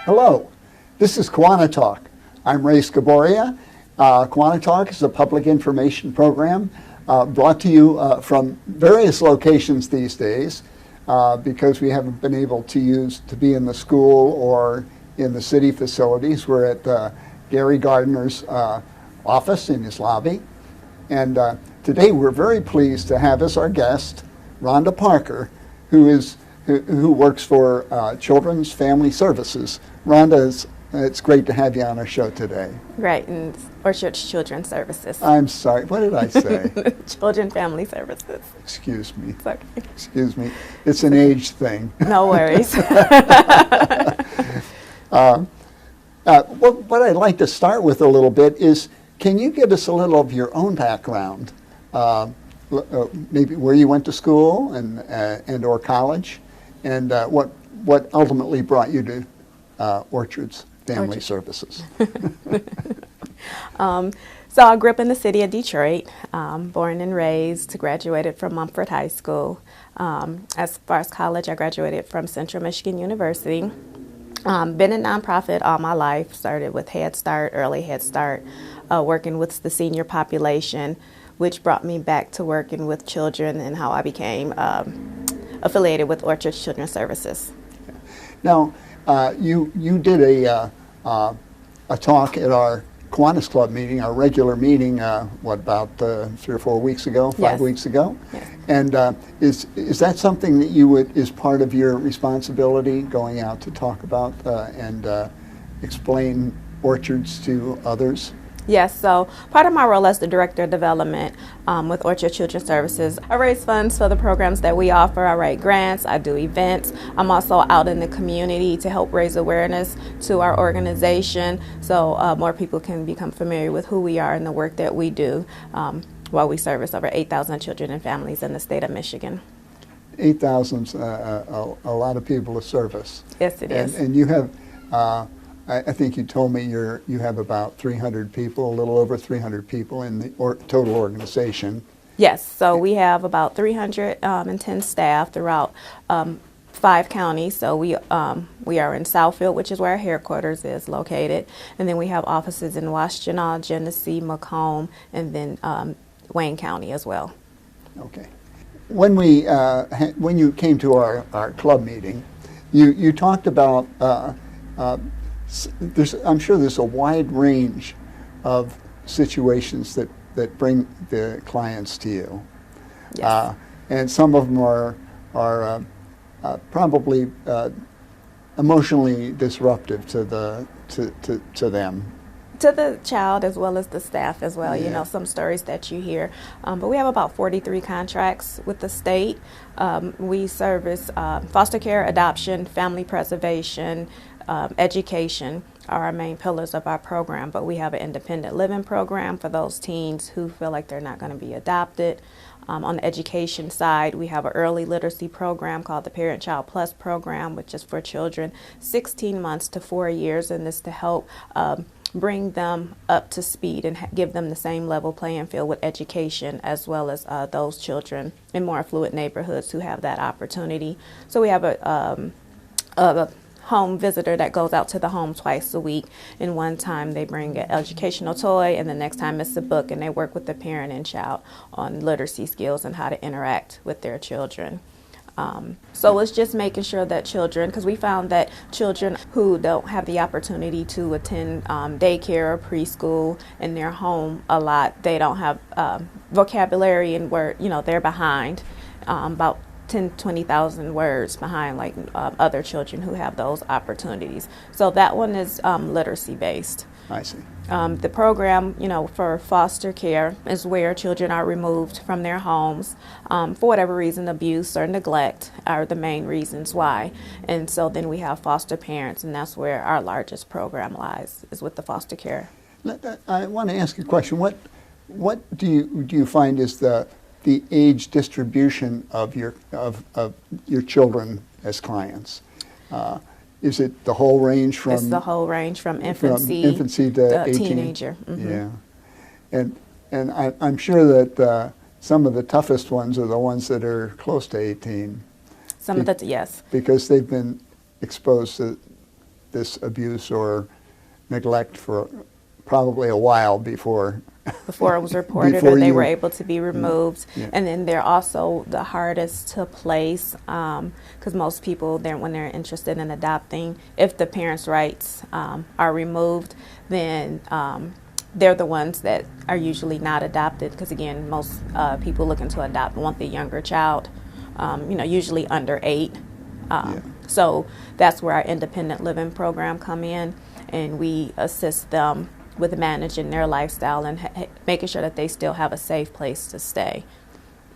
Hello, this is KiwaniTalk. I'm Ray Scaboria. KiwaniTalk is a public information program brought to you from various locations these days because we haven't been able to be in the school or in the city facilities. We're at Gary Gardner's office in his lobby. And today we're very pleased to have as our guest Ronda Parker, who works for Children's Family Services. Ronda, it's great to have you on our show today. Right, and Children's Services. I'm sorry, what did I say? Children Family Services. Excuse me. It's okay. Excuse me. It's an age thing. No worries. What I'd like to start with a little bit is, can you give us a little of your own background? Maybe where you went to school and or college, and what ultimately brought you to Orchard's Family Services. So I grew up in the city of Detroit, born and raised, graduated from Mumford High School. As far as college, I graduated from Central Michigan University. Been in nonprofit all my life, started with Head Start, early Head Start, working with the senior population, which brought me back to working with children and how I became affiliated with Orchard's Children's Services. Now, you did a talk at our Kiwanis Club meeting, our regular meeting, about 3 or 4 weeks ago, 5 weeks ago? Yes. And is that something that is part of your responsibility, going out to talk about and explain orchards to others? Yes, so part of my role as the Director of Development with Orchard Children's Services, I raise funds for the programs that we offer. I write grants, I do events. I'm also out in the community to help raise awareness to our organization so more people can become familiar with who we are and the work that we do while we service over 8,000 children and families in the state of Michigan. 8,000 a lot of people to service. Yes, it is. And you have... I think you told me you have about 300 people, a little over 300 people in the total organization. Yes, so we have about 310 staff throughout 5 counties. So we are in Southfield, which is where our headquarters is located, and then we have offices in Washtenaw, Genesee, Macomb, and then Wayne County as well. Okay. When you came to our club meeting, you talked about. I'm sure there's a wide range of situations that bring the clients to you. Yes. And some of them are probably emotionally disruptive to them. To the child as well as the staff as well. Yeah. You know, some stories that you hear. But we have about 43 contracts with the state. We service foster care, adoption, family preservation, education are our main pillars of our program, but we have an independent living program for those teens who feel like they're not going to be adopted. On the education side, we have an early literacy program called the Parent Child Plus program, which is for children 16 months to 4 years, and this to help bring them up to speed and give them the same level playing field with education, as well as those children in more affluent neighborhoods who have that opportunity. So we have a home visitor that goes out to the home twice a week, and one time they bring an educational toy and the next time it's a book, and they work with the parent and child on literacy skills and how to interact with their children. So it's just making sure that children, because we found that children who don't have the opportunity to attend daycare or preschool in their home a lot, they don't have vocabulary and they're behind about 20,000 words behind like other children who have those opportunities. So that one is literacy based. I see. The program, for foster care is where children are removed from their homes for whatever reason. Abuse or neglect are the main reasons why. And so then we have foster parents, and that's where our largest program lies, is with the foster care. I want to ask you a question. What do you find is the age distribution of your children as clients? Is it the whole range from? It's the whole range from infancy to 18? Teenager. Mm-hmm. Yeah, and I'm sure that some of the toughest ones are the ones that are close to 18. Some of the yes. Because they've been exposed to this abuse or neglect for probably a while before it was reported before or they you- were able to be removed. Yeah. And then they're also the hardest to place because most people, when they're interested in adopting, if the parents' rights are removed, then they're the ones that are usually not adopted because, again, most people looking to adopt want the younger child, usually under 8. Yeah. So that's where our independent living program come in, and we assist them with managing their lifestyle and making sure that they still have a safe place to stay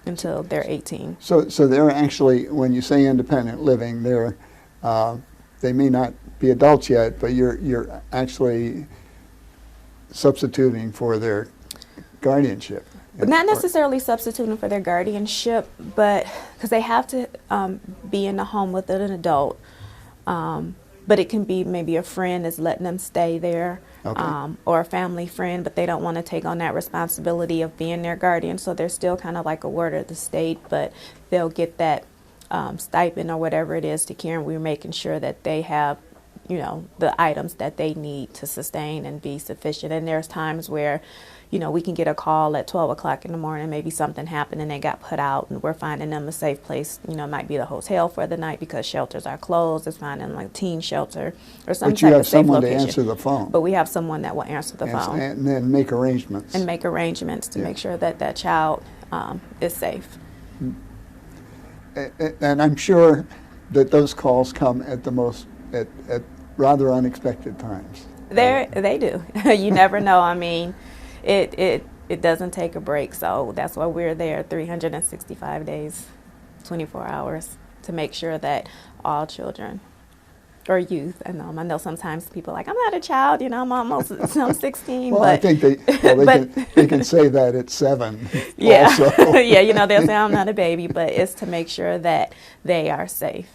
until they're 18. So they're actually, when you say independent living, they may not be adults yet, but you're actually substituting for their guardianship. But not necessarily substituting for their guardianship, but because they have to be in the home with an adult. But it can be maybe a friend is letting them stay there, Okay. or a family friend, but they don't want to take on that responsibility of being their guardian. So they're still kind of like a ward of the state, but they'll get that stipend or whatever it is to care, and we're making sure that they have, the items that they need to sustain and be sufficient. And there's times where, we can get a call at 12 o'clock in the morning, maybe something happened and they got put out, and we're finding them a safe place. It might be the hotel for the night because shelters are closed. It's finding like a teen shelter or some But you type have of safe someone to location. answer the phone. But we have someone that will answer the phone And then make arrangements. and make arrangements to Yeah. make sure that that child is safe. And I'm sure that those calls come at at rather unexpected times. They do. You never know. I mean, it doesn't take a break. So that's why we're there 365 days, 24 hours to make sure that all children or youth, I know sometimes people are like, I'm not a child, I'm 16. Well, but I think they can say that at 7 yeah, also. yeah, they'll say I'm not a baby, but it's to make sure that they are safe.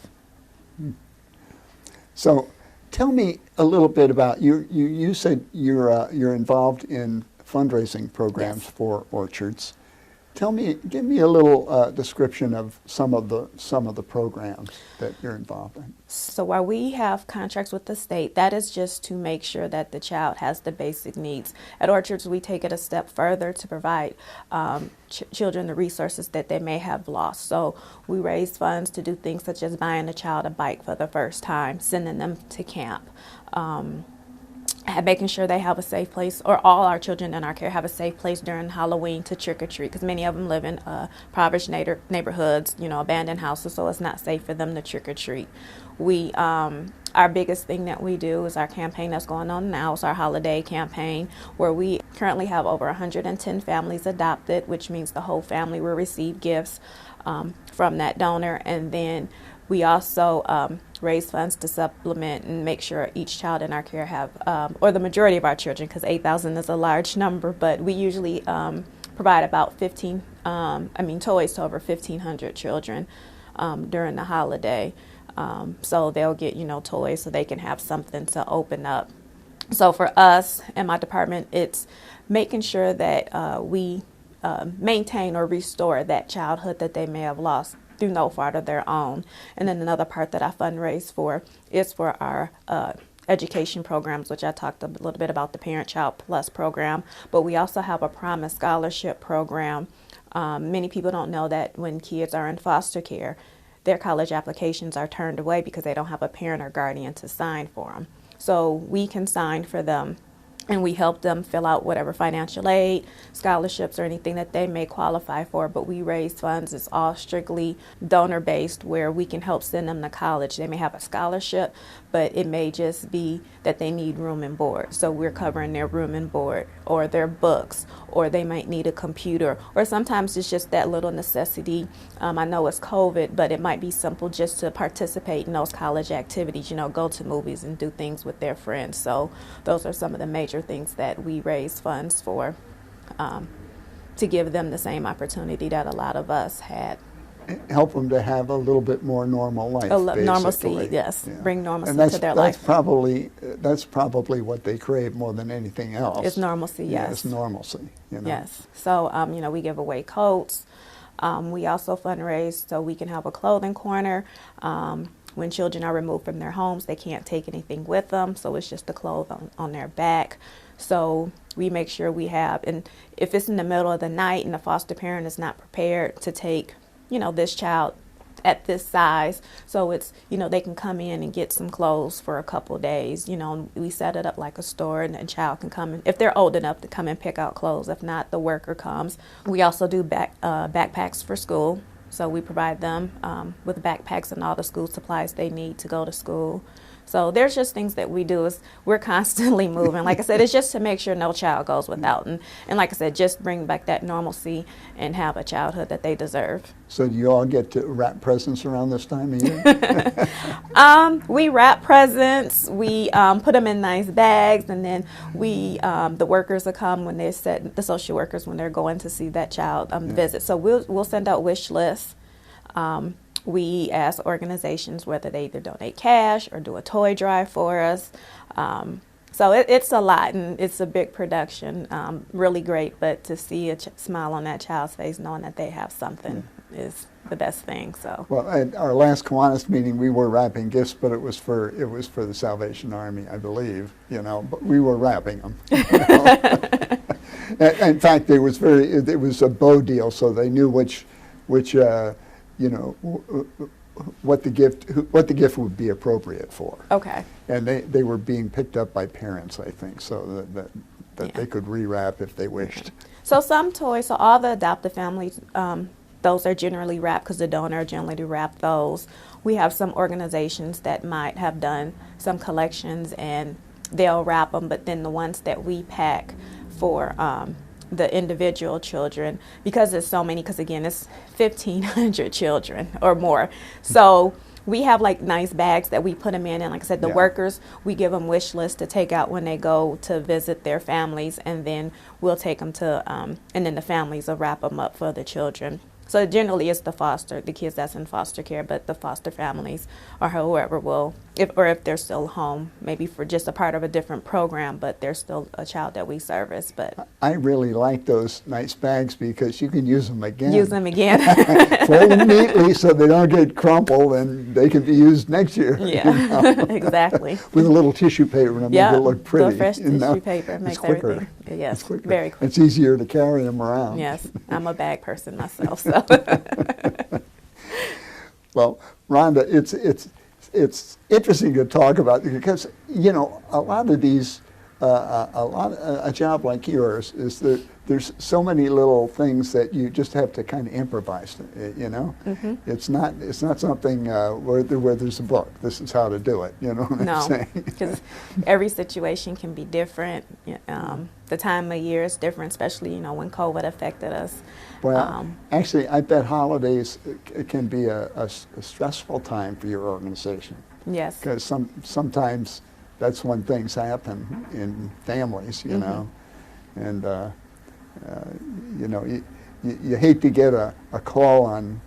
So tell me a little bit about you said you're involved in fundraising programs Yes. for orchards. Give me a little description of some of the programs that you're involved in. So while we have contracts with the state, that is just to make sure that the child has the basic needs. At Orchards, we take it a step further to provide children the resources that they may have lost. So we raise funds to do things such as buying a child a bike for the first time, sending them to camp, making sure they have a safe place, or all our children in our care have a safe place during Halloween to trick or treat, because many of them live in impoverished neighborhoods, abandoned houses, so it's not safe for them to trick or treat. Our biggest thing that we do is our campaign that's going on now. It's our holiday campaign, where we currently have over 110 families adopted, which means the whole family will receive gifts from that donor. And then we also raise funds to supplement and make sure each child in our care have, or the majority of our children, because 8,000 is a large number, but we usually provide about toys to over 1,500 children during the holiday. So they'll get, toys so they can have something to open up. So for us in my department, it's making sure that we maintain or restore that childhood that they may have lost through no fault of their own. And then another part that I fundraise for is for our education programs, which I talked a little bit about, the Parent Child Plus program, but we also have a Promise Scholarship program. Many people don't know that when kids are in foster care, their college applications are turned away because they don't have a parent or guardian to sign for them. So we can sign for them, and we help them fill out whatever financial aid, scholarships, or anything that they may qualify for. But we raise funds. It's all strictly donor-based, where we can help send them to college. They may have a scholarship, but it may just be that they need room and board. So we're covering their room and board, or their books, or they might need a computer, or sometimes it's just that little necessity. I know it's COVID, but it might be simple just to participate in those college activities, go to movies and do things with their friends. So those are some of the major things that we raise funds for, to give them the same opportunity that a lot of us had. Help them to have a little bit more normal life. Normalcy, basically. yes. Yeah. Bring normalcy And that's, to their that's life. That's probably what they crave more than anything else. It's normalcy, Yeah, yes. it's normalcy. Yes. So, we give away coats. We also fundraise so we can have a clothing corner. when children are removed from their homes, they can't take anything with them, so it's just the clothes on their back. So we make sure we have, and if it's in the middle of the night and the foster parent is not prepared to take, this child at this size, so it's, they can come in and get some clothes for a couple days. We set it up like a store, and a child can come in, if they're old enough to come and pick out clothes. If not, the worker comes. We also do backpacks for school. So we provide them with backpacks and all the school supplies they need to go to school. So there's just things that we do. Is we're constantly moving. Like I said, it's just to make sure no child goes without. And like I said, just bring back that normalcy and have a childhood that they deserve. So do you all get to wrap presents around this time of year? We wrap presents. We put them in nice bags, and then the workers will come when the social workers, when they're going to see that child visit. So we'll send out wish lists. We ask organizations whether they either donate cash or do a toy drive for us. So it's a lot, and it's a big production. Really great, but to see a smile on that child's face, knowing that they have something, is the best thing. So. Well, at our last Kiwanis meeting, we were wrapping gifts, but it was for the Salvation Army, I believe. But we were wrapping them. In fact, it was a bow deal, so they knew which what the gift would be appropriate for. Okay. And they were being picked up by parents, I think, so that they could rewrap if they wished. So some toys, so all the adoptive families, those are generally wrapped because the donor generally wrap those. We have some organizations that might have done some collections and they'll wrap them, but then the ones that we pack for the individual children, because there's so many, because again, it's 1,500 children or more. So we have like nice bags that we put them in, and like I said, the workers, we give them wish lists to take out when they go to visit their families, and then we'll take them to, and then the families will wrap them up for the children. So generally it's the kids that's in foster care, but the foster families or whoever will, if they're still home, maybe for just a part of a different program, but they're still a child that we service. But I really like those nice bags because you can use them again. Fold them neatly so they don't get crumpled, and they can be used next year. Yeah, exactly. With a little tissue paper to make it look pretty. The fresh tissue paper makes everything. Yes, it's quicker. Very quick. It's easier to carry them around. Yes, I'm a bag person myself, so. Well, Rhonda, it's interesting to talk about because a lot of these a job like yours is that there's so many little things that you just have to kind of improvise. Mm-hmm. It's not something where there's a book. This is how to do it. You know what I'm saying? Because every situation can be different. The time of year is different, especially when COVID affected us. Well, actually, I bet holidays can be a stressful time for your organization. Yes. Because sometimes that's when things happen in families, you know, and you hate to get a call on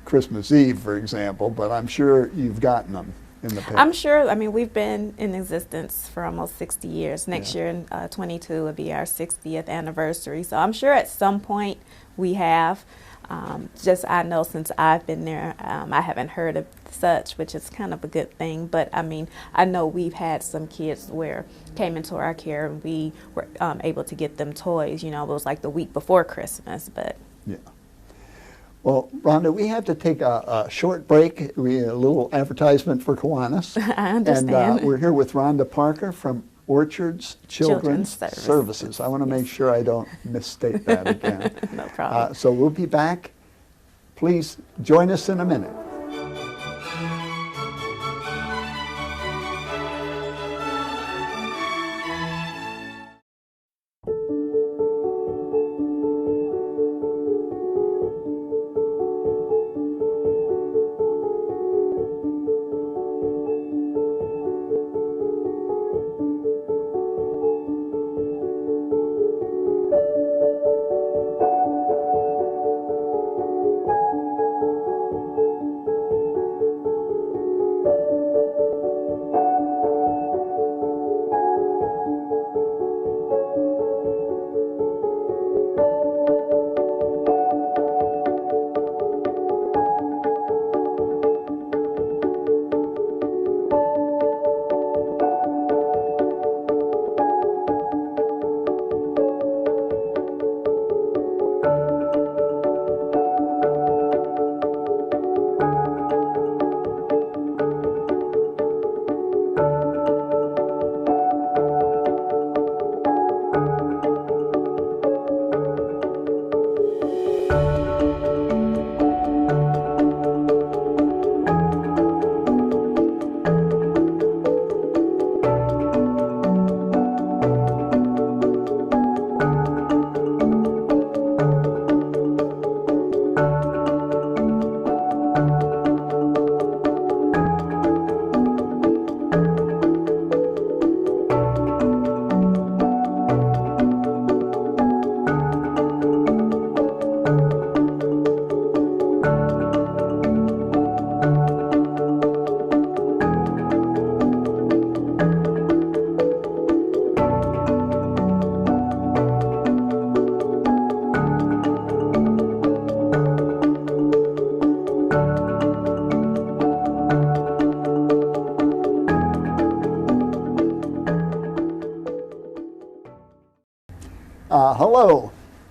Christmas Eve, for example, but I'm sure you've gotten them in the past. I'm sure. I mean, we've been in existence for almost 60 years. Next year, in 22, will be our 60th anniversary. So I'm sure at some point we have. I know since I've been there, I haven't heard of such, which is kind of a good thing. But I mean, I know we've had some kids came into our care and we were able to get them toys. It was like the week before Christmas, but. Yeah. Well, Rhonda, we have to take a short break. A little advertisement for Kiwanis. I understand. And we're here with Rhonda Parker from Orchards Children's Services. I want to make sure I don't misstate that again. No problem. So we'll be back. Please join us in a minute.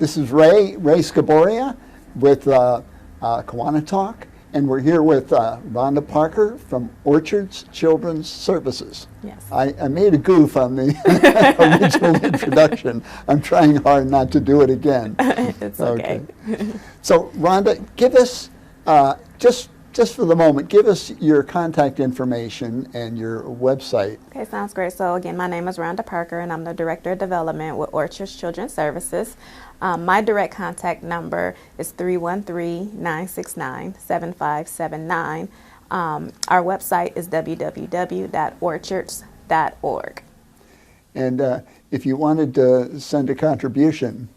This is Ray Scaboria with KiwaniTalk, and we're here with Ronda Parker from Orchards Children's Services. Yes. I made a goof on the original introduction. I'm trying hard not to do it again. It's okay. So, Ronda, give us, just for the moment, give us your contact information and your website. Okay, sounds great. So again, my name is Ronda Parker, and I'm the Director of Development with Orchards Children's Services. My direct contact number is 313-969-7579. Our website is www.orchards.org. And if you wanted to send a contribution,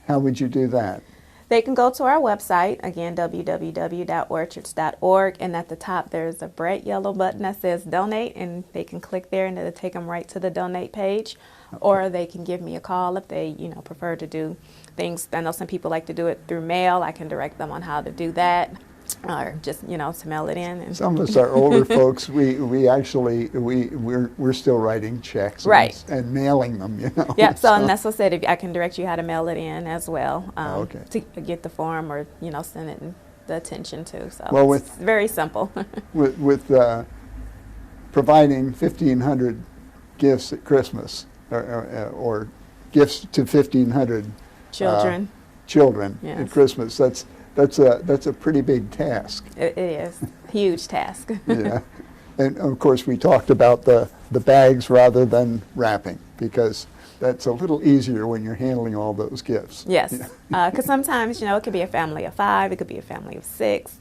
how would you do that? They can go to our website, again, www.orchards.org, and at the top there's a bright yellow button that says donate, and they can click there and it'll take them right to the donate page. Okay. Or they can give me a call if they, prefer to do things. I know some people like to do it through mail. I can direct them on how to do that, or just, to mail it in. And some of us are older folks. We're still writing checks, right, and mailing them, Yeah, so and that's what I said. If I can direct you how to mail it in as well, okay, to get the form, or send it in the attention to. So well, it's very simple. with providing 1,500 gifts at Christmas, or gifts to 1,500 children. Yes, at Christmas. That's a pretty big task. It is huge task. Yeah, and of course we talked about the bags rather than wrapping, because that's a little easier when you're handling all those gifts. Yes, because sometimes it could be a family of 5, it could be a family of 6.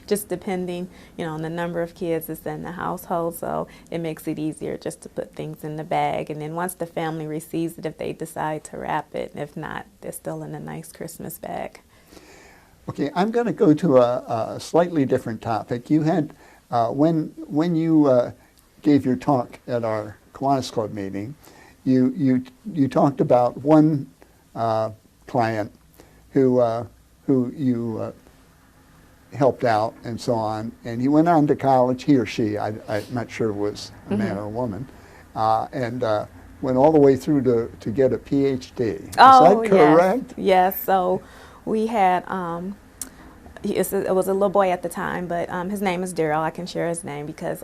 Just depending on the number of kids that's in the household. So it makes it easier just to put things in the bag, and then once the family receives it, if they decide to wrap it, if not, they're still in a nice Christmas bag. Okay, I'm going to go to a slightly different topic. You had, when you gave your talk at our Kiwanis Club meeting, you talked about one client who you helped out and so on, and he went on to college, he or she, I'm not sure it was a man or a woman, and went all the way through to get a PhD. Is that correct? Yes. So we had, it was a little boy at the time, but his name is Daryl. I can share his name because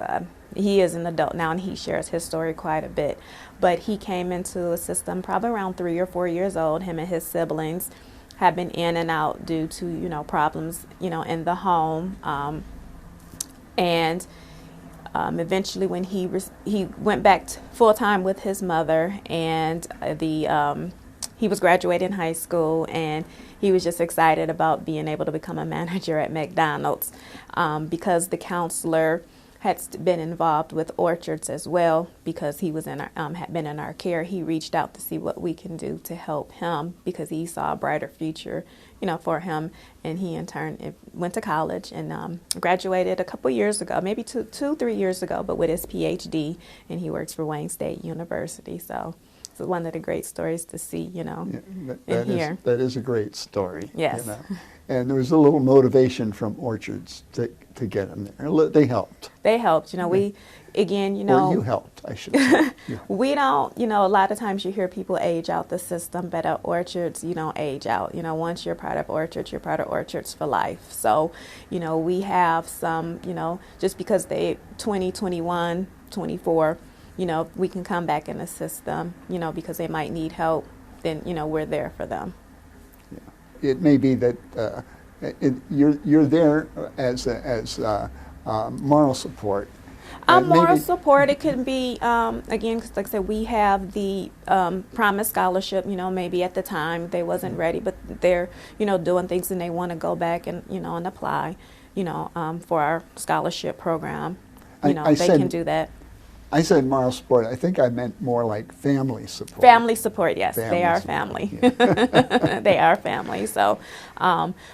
he is an adult now, and he shares his story quite a bit. But he came into the system probably around 3 or 4 years old. Him and his siblings have been in and out due to problems in the home, and eventually when he went back full time with his mother, and he was graduating high school, and he was just excited about being able to become a manager at McDonald's, because the counselor had been involved with Orchards as well, because he was had been in our care. He reached out to see what we can do to help him, because he saw a brighter future, for him. And he in turn went to college and graduated a couple years ago, maybe 3 years ago, but with his PhD, and he works for Wayne State University. So it's one of the great stories to see, and hear. That is a great story. Yes. And there was a little motivation from Orchards to get him there. They helped. They helped. We, again, Or you helped, I should say. We don't, a lot of times you hear people age out the system, but at Orchards, you don't age out. Once you're part of Orchards, you're part of Orchards for life. So, we have some, just because they 20, 21, 24, we can come back in the system, because they might need help, then, we're there for them. Yeah. It may be that you're there as moral support. Moral support, it can be, again, cause like I said, we have the Promise Scholarship, maybe at the time they wasn't ready, but they're, doing things and they want to go back and, and apply, for our scholarship program. They can do that. I said moral support. I think I meant more like family support. Family support, yes. They are family. Yeah. They are family. So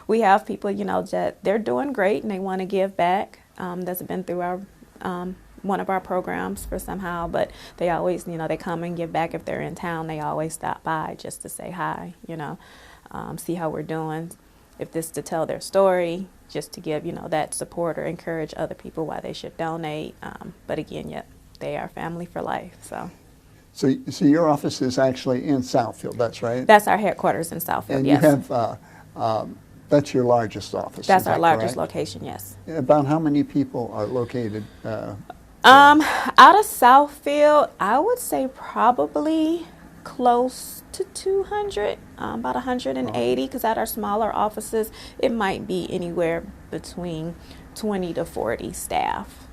we have people, that they're doing great and they want to give back. That's been through our one of our programs for somehow, but they always, they come and give back. If they're in town, they always stop by just to say hi, see how we're doing. If this to tell their story, just to give, that support or encourage other people why they should donate. But again, they are family for life. So So your office is actually in Southfield, that's right? That's our headquarters in Southfield, And yes. you have, that's your largest office, That's is our that largest correct? location, yes. About how many people are located? Out of Southfield, I would say probably close to 200, about 180, because at our smaller offices, it might be anywhere between 20 to 40 staff.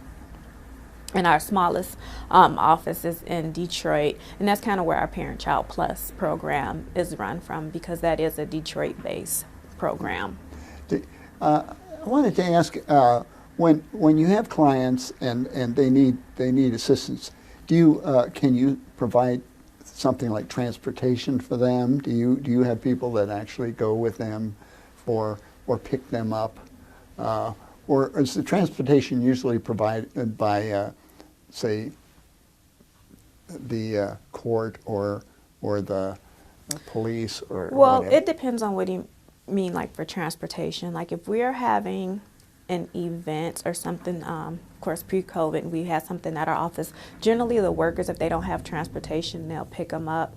And our smallest office is in Detroit, and that's kind of where our Parent Child Plus program is run from, because that is a Detroit-based program. I wanted to ask, when you have clients and they need assistance, can you provide something like transportation for them? Do you have people that actually go with them or pick them up, or is the transportation usually provided by say the court or the police or Well, whatever? it depends on what you mean, like for transportation. Like if we're having an event or something, of course pre-COVID, we had something at our office. Generally the workers, if they don't have transportation, they'll pick them up.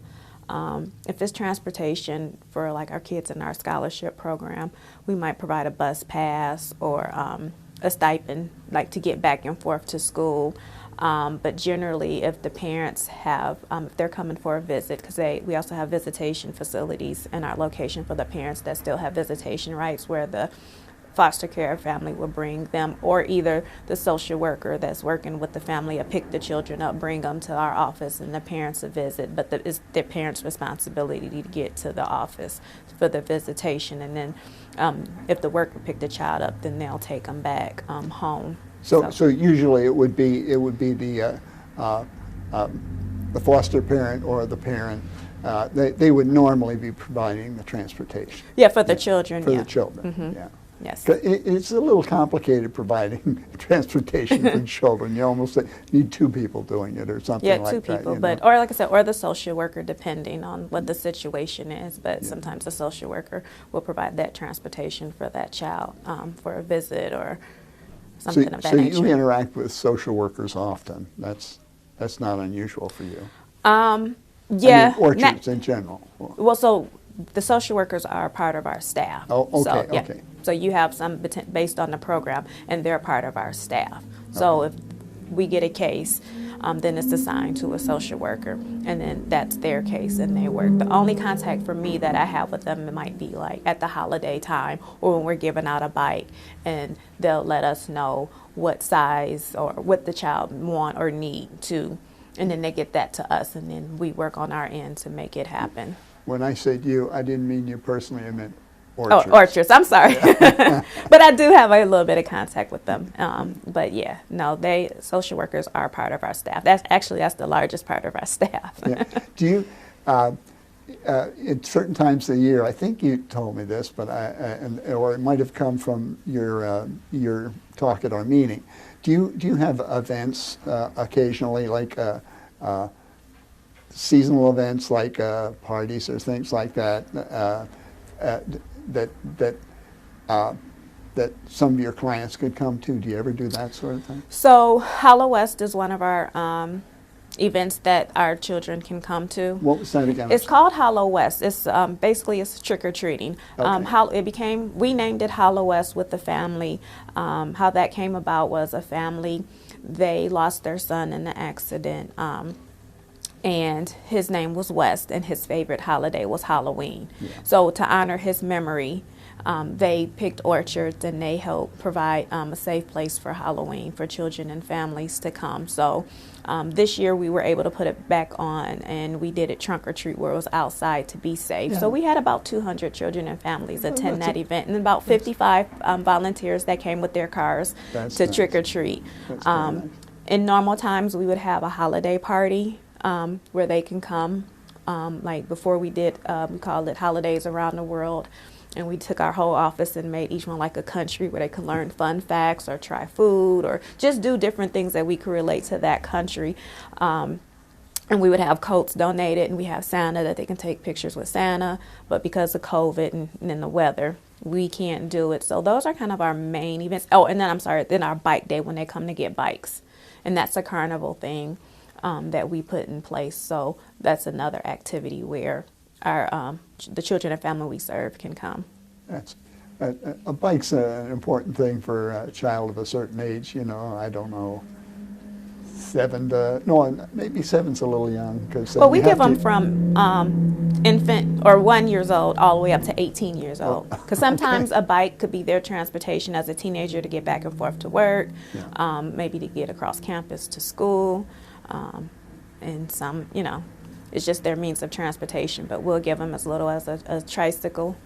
If it's transportation for like our kids in our scholarship program, we might provide a bus pass or a stipend, like to get back and forth to school. But generally, if the parents have, if they're coming for a visit, because we also have visitation facilities in our location for the parents that still have visitation rights, where the foster care family will bring them, or either the social worker that's working with the family will pick the children up, bring them to our office, and the parents will visit. But it's the parents' responsibility to get to the office for the visitation, and then if the worker picked the child up, then they'll take them back home. So usually it would be the foster parent or the parent. They would normally be providing the transportation. Yeah, for the children. For yeah. the children. Mm-hmm. Yeah. Yes. It's a little complicated providing transportation for children. You almost need two people doing it or something Yeah, like two that. people, you but know? or like I said, or the social worker, depending on what the situation is. But sometimes the social worker will provide that transportation for that child for a visit or something of that so nature. you interact with social workers often. That's not unusual for you. Yeah. I mean, orchards in general. Well, so the social workers are part of our staff. Oh, okay, So, yeah. okay. So you have some based on the program, and they're part of our staff. So if we get a case, then it's assigned to a social worker, and then that's their case, and they work. The only contact for me that I have with them, it might be like at the holiday time, or when we're giving out a bike, and they'll let us know what size or what the child want or need to, and then they get that to us, and then we work on our end to make it happen. When I said you, I didn't mean you personally. I meant orchards. Oh, orchards. I'm sorry. But I do have a little bit of contact with them. But yeah, no, social workers are part of our staff. That's the largest part of our staff. Yeah. Do you, at certain times of the year, I think you told me this, but or it might have come from your talk at our meeting. Do you have events occasionally, like seasonal events, like parties or things like that, that some of your clients could come to? Do you ever do that sort of thing? So Hollow West is one of our events that our children can come to. What was that again? It's called Hollow West. It's basically it's trick or treating. Okay. We named it Hollow West with the family. How that came about was a family, they lost their son in an accident. And his name was West, and his favorite holiday was Halloween. Yeah. So to honor his memory, they picked orchards, and they helped provide a safe place for Halloween for children and families to come. So this year we were able to put it back on, and we did it trunk or treat, where it was outside to be safe. Yeah. So we had about 200 children and families attend that's that event, and about 55 volunteers that came with their cars That's to nice. trick or treat. That's very nice. In normal times, we would have a holiday party where they can come. Like before we did, we called it Holidays Around the World. And we took our whole office and made each one like a country where they could learn fun facts or try food or just do different things that we could relate to that country. And we would have coats donated, and we have Santa that they can take pictures with Santa. But because of COVID and then the weather, we can't do it. So those are kind of our main events. Oh, and then then our bike day when they come to get bikes. And that's a carnival thing. that we put in place. So that's another activity where our the children and family we serve can come. That's a bike's an important thing for a child of a certain age. You know, I don't know, maybe 7's a little young. Well, we give them from infant or 1 year old all the way up to 18 years old. Because sometimes a bike could be their transportation as a teenager to get back and forth to work, maybe to get across campus to school, and some, you know, it's just their means of transportation. But we'll give them as little as a tricycle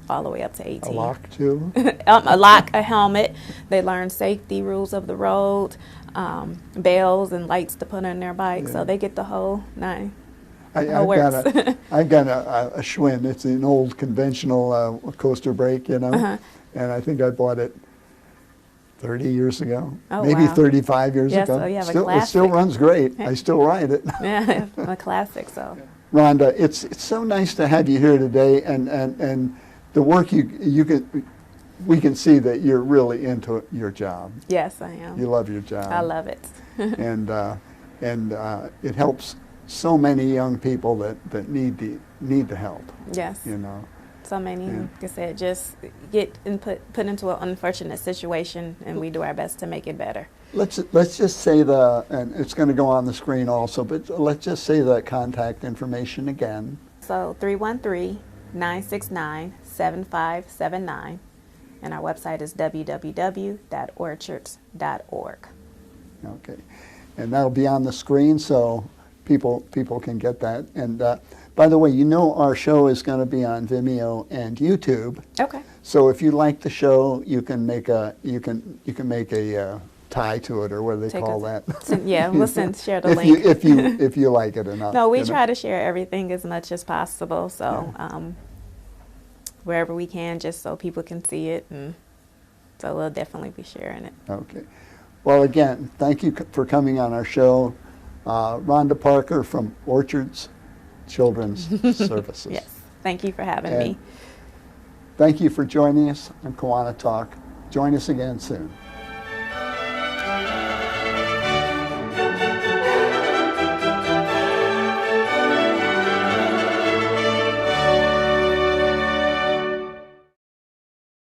all the way up to 18. A lock too? A lock, a helmet. They learn safety rules of the road, bells and lights to put on their bike, so they get the whole nine. I've got a Schwinn. It's an old conventional coaster brake, you know, and I think I bought it 30 years ago, maybe 35 years ago. So you have a classic. It still runs great. I still ride it. Yeah, a classic. So, Rhonda, it's so nice to have you here today, and the work we can see that you're really into your job. Yes, I am. You love your job. I love it. and it helps so many young people that need the help. Yes. You know. So many, like I said, just get put into an unfortunate situation, and we do our best to make it better. Let's just say and it's going to go on the screen also, but let's just say the contact information again. So 313-969-7579, and our website is www.orchards.org. Okay, and that'll be on the screen so people can get that. And by the way, you know our show is going to be on Vimeo and YouTube. Okay. So if you like the show, you can make a tie to it, or what do they call that? Yeah, we'll share the link. if you like it enough. No, we try to share everything as much as possible. So wherever we can, just so people can see it, and so we'll definitely be sharing it. Okay. Well, again, thank you for coming on our show, Ronda Parker from Orchards Children's Services. Yes, thank you for having me. Thank you for joining us on KiwaniTalk. Join us again soon.